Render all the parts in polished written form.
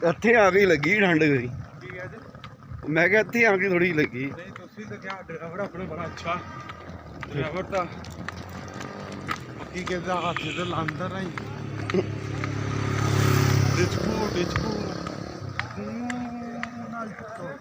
ਇੱਥੇ ਆ ਕੇ ਲੱਗੀ ਠੰਡ ਗਈ। ਠੀਕ ਹੈ ਜੀ। ਮੈਂ ਕਿਹਾ ਇੱਥੇ ਆ ਕੇ ਥੋੜੀ ਲੱਗੀ। ਨਹੀਂ ਤੁਸੀਂ ਤਾਂ ਕਿਹਾ ਡਰਾਈਵਰ ਆਪਣੇ ਬੜਾ ਅੱਛਾ ਡਰਾਈਵਰ ਤਾਂ ਕੀ ਕਹਿੰਦਾ ਹੱਥ ਤੇ ਲਾਂਦਾ ਨਹੀਂ ਡਿਚਕੂ ਨਾਲ ਟੁੱਟੋ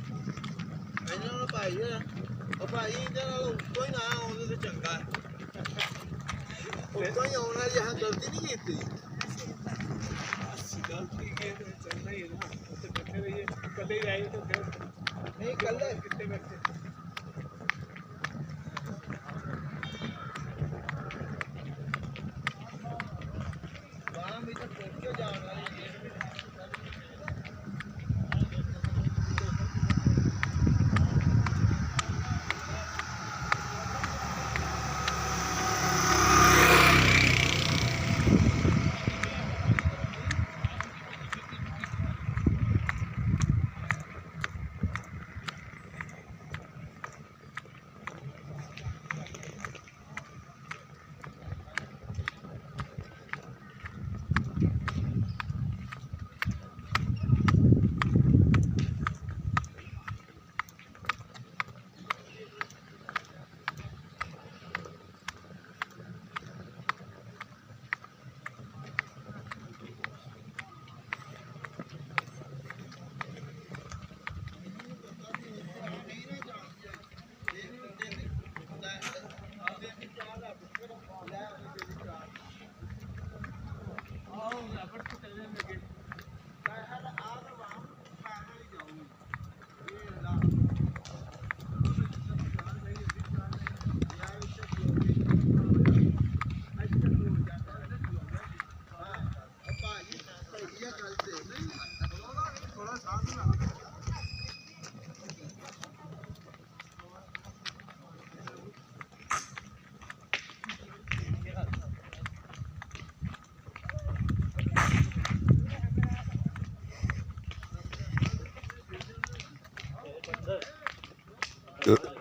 ਉਹ ਕਈ ਦਾ ਭਾਈ ਇਹਦੇ ਨਾਲ ਕੋਈ ਨਾ ਆਉਂਦੇ ਤੇ ਚੰਗਾ ਉਹ ਹੀ ਆਉਣਾ ਜਿਹਾ ਗਲਤੀ ਨਹੀਂ ਕੀਤੀ ਗਲਤੀ ਕੇ ਚੱਲਣਾ ਹੀ ਨਾ ਉੱਥੇ ਬੈਠੇ ਰਹੀਏ ਕੱਲੇ ਜਾਈਏ ਤਾਂ ਨਹੀਂ ਕੱਲੇ ਕਿੱਥੇ ਬੈਠੇ ਬਾਹਰ ਵੀ ਤਾਂ ਪਹੁੰਚ ਕੇ ਜਾਣ ਵਾਲੀ Good.